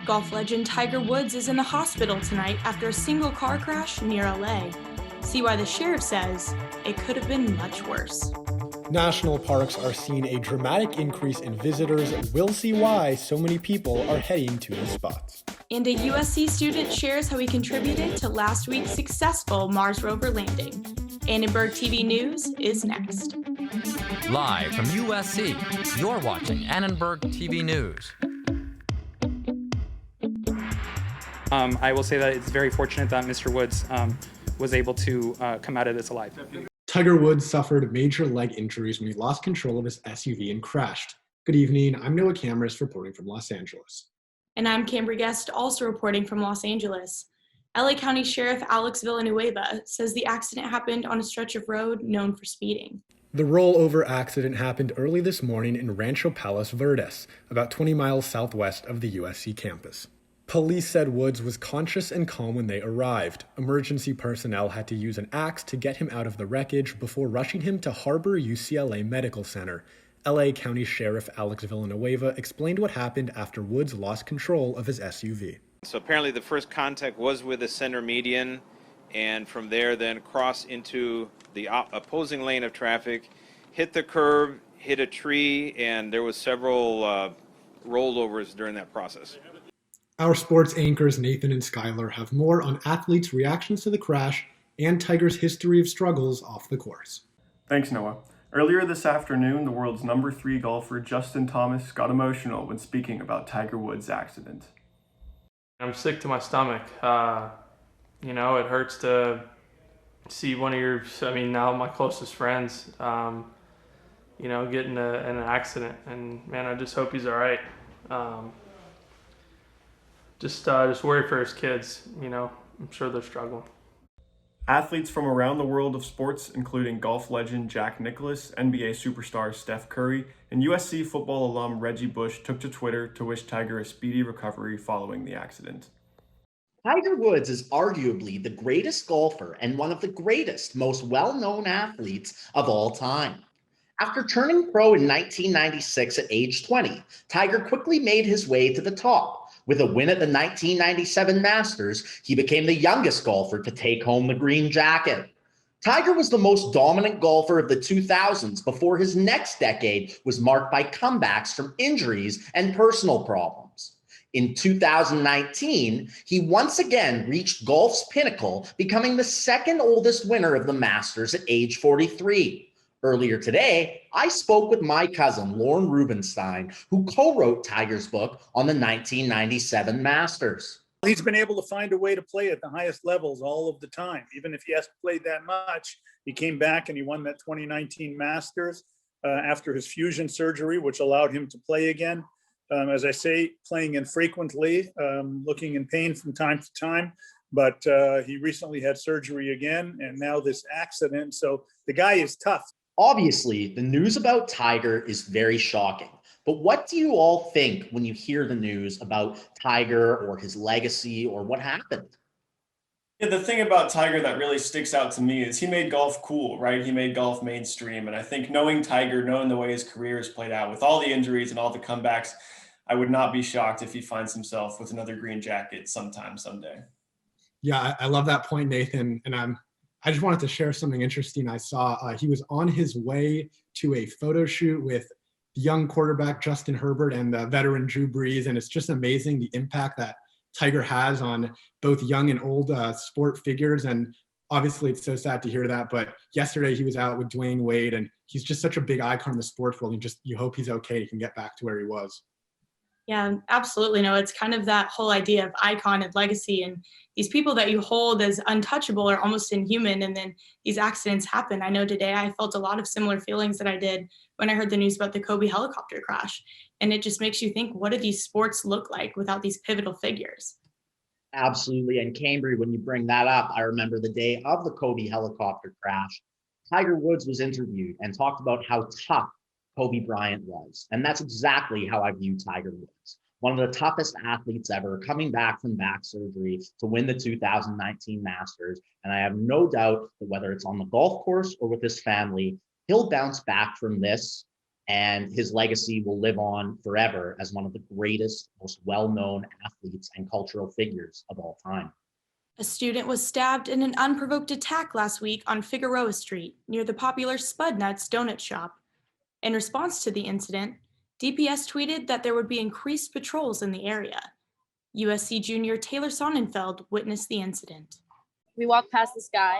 Golf legend Tiger Woods is in the hospital tonight after a single car crash near LA. See why the sheriff says it could have been much worse. National parks are seeing a dramatic increase in visitors. We'll see why so many people are heading to these spots. And a USC student shares how he contributed to last week's successful Mars rover landing. Annenberg TV News is next. Live from USC, you're watching Annenberg TV News. I will say that it's very fortunate that Mr. Woods was able to come out of this alive. Tiger Woods suffered major leg injuries when he lost control of his SUV and crashed. Good evening, I'm Noah Camras reporting from Los Angeles. And I'm Cambri Guest, also reporting from Los Angeles. LA County Sheriff Alex Villanueva says the accident happened on a stretch of road known for speeding. The rollover accident happened early this morning in Rancho Palos Verdes, about 20 miles southwest of the USC campus. Police said Woods was conscious and calm when they arrived. Emergency personnel had to use an axe to get him out of the wreckage before rushing him to Harbor UCLA Medical Center. LA County Sheriff Alex Villanueva explained what happened after Woods lost control of his SUV. So apparently the first contact was with the center median, and from there then crossed into the opposing lane of traffic, hit the curb, hit a tree, and there was several rollovers during that process. Our sports anchors Nathan and Skyler have more on athletes' reactions to the crash and Tiger's history of struggles off the course. Thanks, Noah. Earlier this afternoon, the world's number 3 golfer Justin Thomas got emotional when speaking about Tiger Woods' accident. I'm sick to my stomach. It hurts to see one of your, now my closest friends, get in an accident. And man, I just hope he's all right. Just worry for his kids. I'm sure they're struggling. Athletes from around the world of sports, including golf legend Jack Nicklaus, NBA superstar Steph Curry, and USC football alum Reggie Bush took to Twitter to wish Tiger a speedy recovery following the accident. Tiger Woods is arguably the greatest golfer and one of the greatest, most well-known athletes of all time. After turning pro in 1996 at age 20, Tiger quickly made his way to the top. With a win at the 1997 Masters, he became the youngest golfer to take home the green jacket. Tiger was the most dominant golfer of the 2000s before his next decade was marked by comebacks from injuries and personal problems. In 2019, he once again reached golf's pinnacle, becoming the second oldest winner of the Masters at age 43. Earlier today, I spoke with my cousin, Lauren Rubenstein, who co-wrote Tiger's book on the 1997 Masters. He's been able to find a way to play at the highest levels all of the time. Even if he hasn't played that much, he came back and he won that 2019 Masters after his fusion surgery, which allowed him to play again. As I say, playing infrequently, looking in pain from time to time. But he recently had surgery again, and now this accident. So the guy is tough. Obviously, the news about Tiger is very shocking. But what do you all think when you hear the news about Tiger or his legacy or what happened? Yeah, the thing about Tiger that really sticks out to me is he made golf cool, right? He made golf mainstream. And I think knowing Tiger, knowing the way his career has played out with all the injuries and all the comebacks, I would not be shocked if he finds himself with another green jacket sometime, someday. Yeah, I love that point, Nathan. And I just wanted to share something interesting I saw. He was on his way to a photo shoot with young quarterback Justin Herbert and the veteran Drew Brees. And it's just amazing the impact that Tiger has on both young and old sport figures. And obviously it's so sad to hear that. But yesterday he was out with Dwayne Wade, and he's just such a big icon in the sports world. And you hope he's okay. He can get back to where he was. Yeah, absolutely. No, it's kind of that whole idea of icon and legacy, and these people that you hold as untouchable or almost inhuman, and then these accidents happen. I know today I felt a lot of similar feelings that I did when I heard the news about the Kobe helicopter crash. And it just makes you think, what do these sports look like without these pivotal figures? Absolutely. And Cambri, when you bring that up, I remember the day of the Kobe helicopter crash, Tiger Woods was interviewed and talked about how tough Kobe Bryant was. And that's exactly how I view Tiger Woods. One of the toughest athletes ever, coming back from back surgery to win the 2019 Masters. And I have no doubt that whether it's on the golf course or with his family, he'll bounce back from this and his legacy will live on forever as one of the greatest, most well-known athletes and cultural figures of all time. A student was stabbed in an unprovoked attack last week on Figueroa Street near the popular Spud Nuts donut shop. In response to the incident, DPS tweeted that there would be increased patrols in the area. USC junior Taylor Sonnenfeld witnessed the incident. We walked past this guy,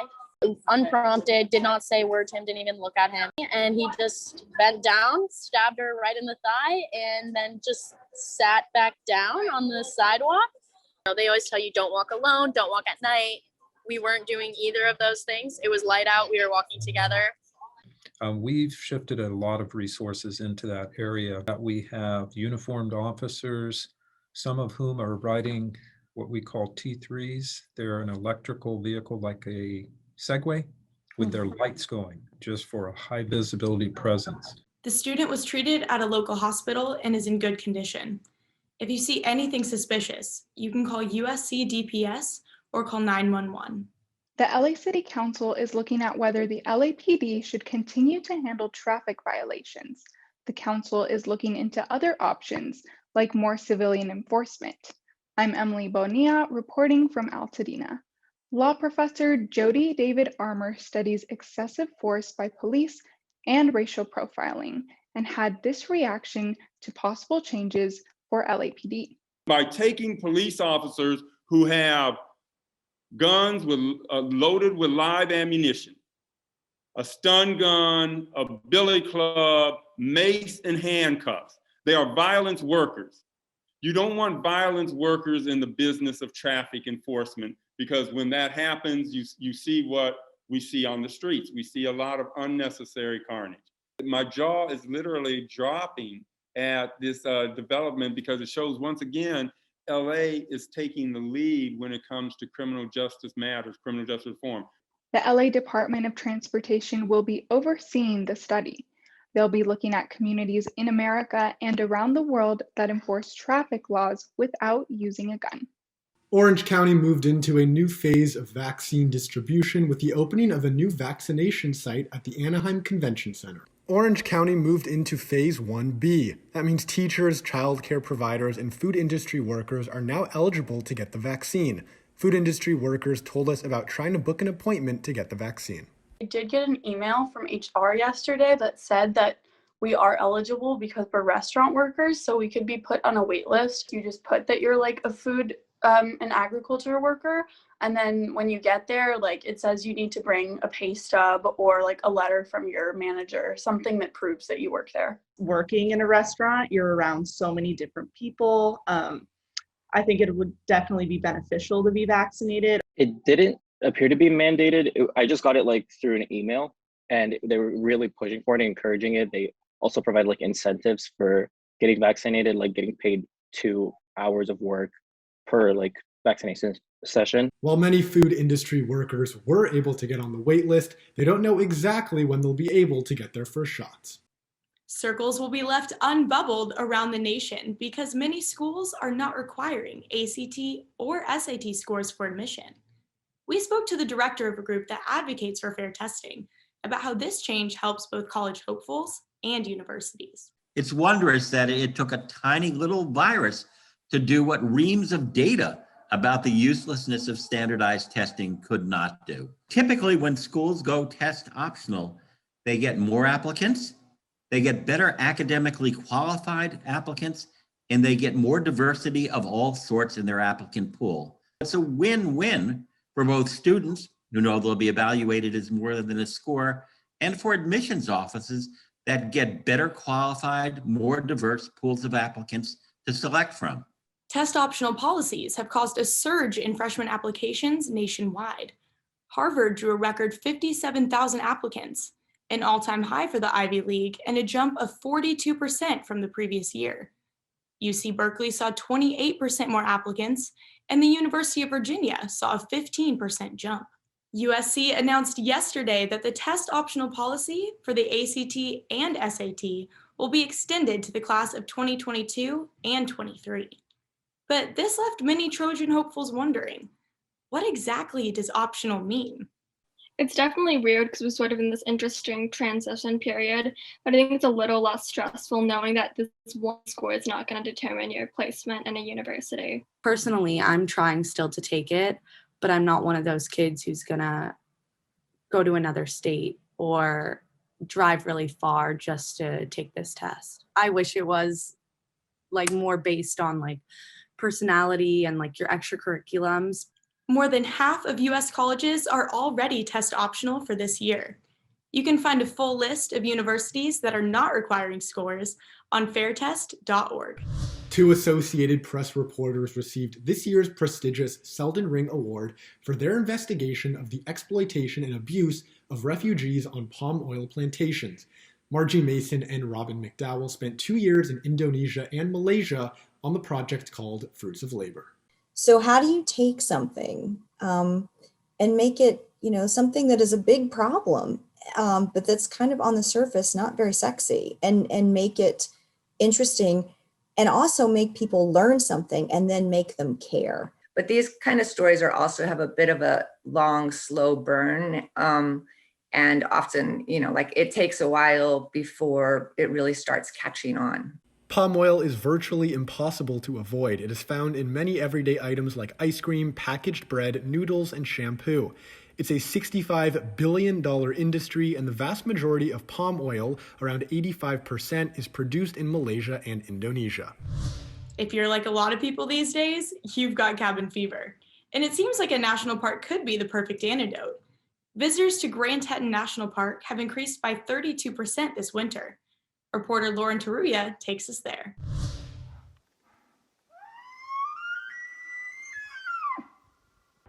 unprompted, did not say a word to him, didn't even look at him. And he just bent down, stabbed her right in the thigh, and then just sat back down on the sidewalk. They always tell you don't walk alone, don't walk at night. We weren't doing either of those things. It was light out, we were walking together. We've shifted a lot of resources into that area. We have uniformed officers, some of whom are riding what we call T3s. They're an electrical vehicle like a Segway with their lights going, just for a high visibility presence. The student was treated at a local hospital and is in good condition. If you see anything suspicious, you can call USC DPS or call 911. The LA City Council is looking at whether the LAPD should continue to handle traffic violations. The council is looking into other options, like more civilian enforcement. I'm Emily Bonilla, reporting from Altadena. Law professor Jody David Armour studies excessive force by police and racial profiling, and had this reaction to possible changes for LAPD. By taking police officers who have guns loaded with live ammunition, a stun gun, a billy club, mace, and handcuffs. They are violence workers. You don't want violence workers in the business of traffic enforcement, because when that happens, you see what we see on the streets. We see a lot of unnecessary carnage. My jaw is literally dropping at this development, because it shows once again, LA is taking the lead when it comes to criminal justice matters, criminal justice reform. The LA Department of Transportation will be overseeing the study. They'll be looking at communities in America and around the world that enforce traffic laws without using a gun. Orange County moved into a new phase of vaccine distribution with the opening of a new vaccination site at the Anaheim Convention Center. Orange County moved into Phase 1B. That means teachers, childcare providers, and food industry workers are now eligible to get the vaccine. Food industry workers told us about trying to book an appointment to get the vaccine. I did get an email from HR yesterday that said that we are eligible because we're restaurant workers, so we could be put on a wait list. You just put that you're like a food and agriculture worker, and then when you get there, like it says you need to bring a pay stub or like a letter from your manager, something that proves that you work there. Working in a restaurant, you're around so many different people. I think it would definitely be beneficial to be vaccinated. It didn't appear to be mandated. I just got it like through an email, and they were really pushing for it and encouraging it. They also provide like incentives for getting vaccinated, like getting paid 2 hours of work per like vaccination session. While many food industry workers were able to get on the wait list, they don't know exactly when they'll be able to get their first shots. Circles will be left unbubbled around the nation because many schools are not requiring ACT or SAT scores for admission. We spoke to the director of a group that advocates for fair testing about how this change helps both college hopefuls and universities. It's wondrous that it took a tiny little virus to do what reams of data about the uselessness of standardized testing could not do. Typically, when schools go test optional, they get more applicants, they get better academically qualified applicants, and they get more diversity of all sorts in their applicant pool. It's a win-win for both students, who know they'll be evaluated as more than a score, and for admissions offices that get better qualified, more diverse pools of applicants to select from. Test optional policies have caused a surge in freshman applications nationwide. Harvard drew a record 57,000 applicants, an all-time high for the Ivy League, and a jump of 42% from the previous year. UC Berkeley saw 28% more applicants, and the University of Virginia saw a 15% jump. USC announced yesterday that the test optional policy for the ACT and SAT will be extended to the class of 2022 and 23. But this left many Trojan hopefuls wondering, what exactly does optional mean? It's definitely weird because we're sort of in this interesting transition period, but I think it's a little less stressful knowing that this one score is not going to determine your placement in a university. Personally, I'm trying still to take it, but I'm not one of those kids who's going to go to another state or drive really far just to take this test. I wish it was like more based on like personality and like your extracurriculums. More than half of US colleges are already test optional for this year. You can find a full list of universities that are not requiring scores on fairtest.org. 2 Associated Press reporters received this year's prestigious Selden Ring Award for their investigation of the exploitation and abuse of refugees on palm oil plantations. Margie Mason and Robin McDowell spent 2 years in Indonesia and Malaysia on the project called Fruits of Labor. So how do you take something and make it, something that is a big problem, but that's kind of on the surface, not very sexy, and make it interesting and also make people learn something and then make them care. But these kind of stories are also have a bit of a long, slow burn. And often, like it takes a while before it really starts catching on. Palm oil is virtually impossible to avoid. It is found in many everyday items like ice cream, packaged bread, noodles, and shampoo. It's a $65 billion industry, and the vast majority of palm oil, around 85%, is produced in Malaysia and Indonesia. If you're like a lot of people these days, you've got cabin fever. And it seems like a national park could be the perfect antidote. Visitors to Grand Teton National Park have increased by 32% this winter. Reporter Lauren Taruya takes us there.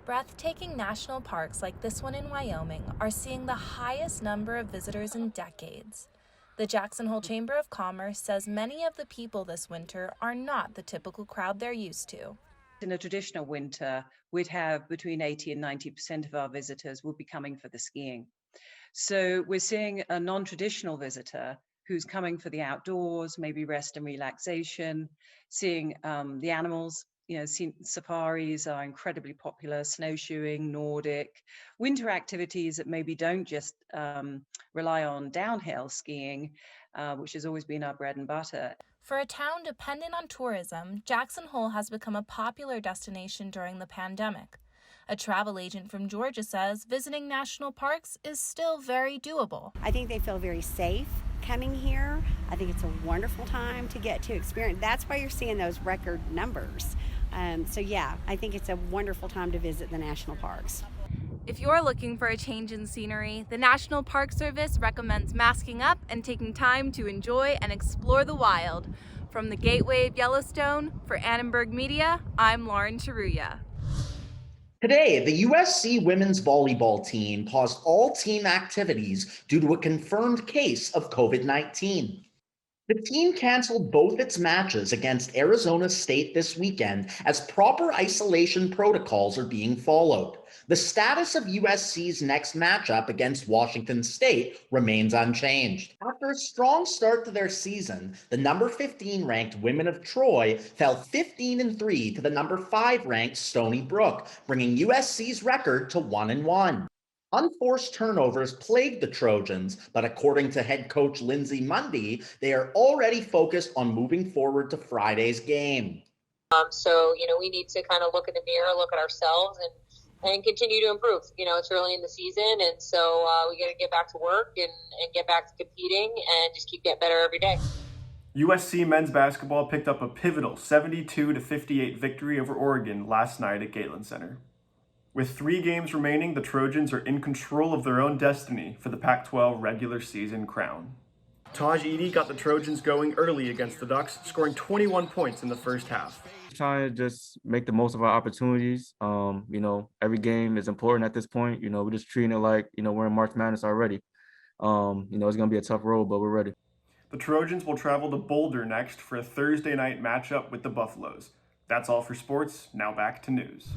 Breathtaking national parks like this one in Wyoming are seeing the highest number of visitors in decades. The Jackson Hole Chamber of Commerce says many of the people this winter are not the typical crowd they're used to. In a traditional winter, we'd have between 80 and 90% of our visitors will be coming for the skiing. So we're seeing a non-traditional visitor who's coming for the outdoors, maybe rest and relaxation, seeing the animals. Safaris are incredibly popular, snowshoeing, Nordic, winter activities that maybe don't just rely on downhill skiing, which has always been our bread and butter. For a town dependent on tourism, Jackson Hole has become a popular destination during the pandemic. A travel agent from Georgia says visiting national parks is still very doable. I think they feel very safe coming here. I think it's a wonderful time to get to experience. That's why you're seeing those record numbers. So yeah, I think it's a wonderful time to visit the national parks. If you're looking for a change in scenery, the National Park Service recommends masking up and taking time to enjoy and explore the wild. From the Gateway of Yellowstone, for Annenberg Media, I'm Lauren Taruya. Today, the USC women's volleyball team paused all team activities due to a confirmed case of COVID-19. The team canceled both its matches against Arizona State this weekend as proper isolation protocols are being followed. The status of USC's next matchup against Washington State remains unchanged. After a strong start to their season, the number 15 ranked Women of Troy fell 15-3 to the number 5 ranked Stony Brook, bringing USC's record to 1-1. Unforced turnovers plagued the Trojans, but according to head coach Lindsay Mundy, they are already focused on moving forward to Friday's game. So, we need to kind of look in the mirror, look at ourselves, and continue to improve. It's early in the season, and so we got to get back to work and get back to competing and just keep getting better every day. USC men's basketball picked up a pivotal 72-58 victory over Oregon last night at Galen Center. With 3 games remaining, the Trojans are in control of their own destiny for the Pac-12 regular season crown. Taj Edey got the Trojans going early against the Ducks, scoring 21 points in the first half. Trying to just make the most of our opportunities. Every game is important at this point. We're just treating it like, we're in March Madness already. It's going to be a tough road, but we're ready. The Trojans will travel to Boulder next for a Thursday night matchup with the Buffaloes. That's all for sports. Now back to news.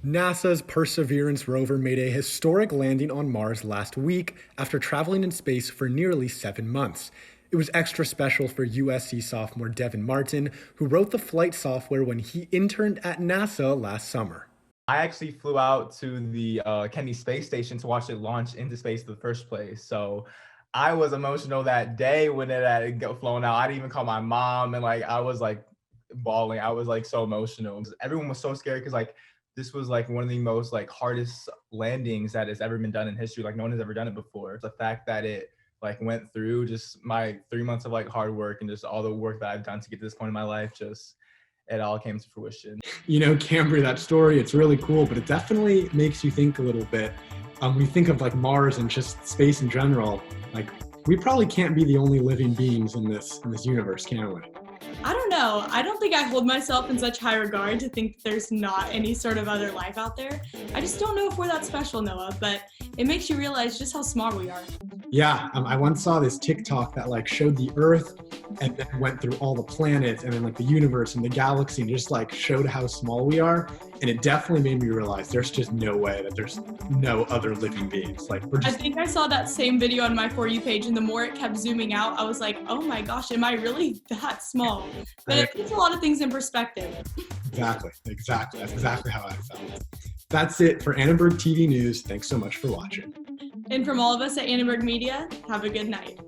NASA's Perseverance rover made a historic landing on Mars last week after traveling in space for nearly 7 months. It was extra special for USC sophomore Devin Martin, who wrote the flight software when he interned at NASA last summer. I actually flew out to the Kennedy Space Station to watch it launch into space in the first place. So I was emotional that day when it had flown out. I didn't even call my mom, and like I was like bawling. I was like so emotional. Everyone was so scared because like this was like one of the most like hardest landings that has ever been done in history. Like no one has ever done it before. The fact that it like went through just my 3 months of like hard work and just all the work that I've done to get to this point in my life, just it all came to fruition. You know, Cambri, that story, it's really cool, but it definitely makes you think a little bit. When you think of like Mars and just space in general, like we probably can't be the only living beings in this universe, can we? I don't know. I don't think I hold myself in such high regard to think there's not any sort of other life out there. I just don't know if we're that special, Noah, but it makes you realize just how small we are. Yeah, I once saw this TikTok that like showed the Earth and then went through all the planets and then like the universe and the galaxy and just like showed how small we are. And it definitely made me realize there's just no way that there's no other living beings. Like we're just... I think I saw that same video on my For You page, and the more it kept zooming out, I was like, oh my gosh, am I really that small? But it puts a lot of things in perspective. Exactly. That's exactly how I felt. That's it for Annenberg TV News. Thanks so much for watching. And from all of us at Annenberg Media, have a good night.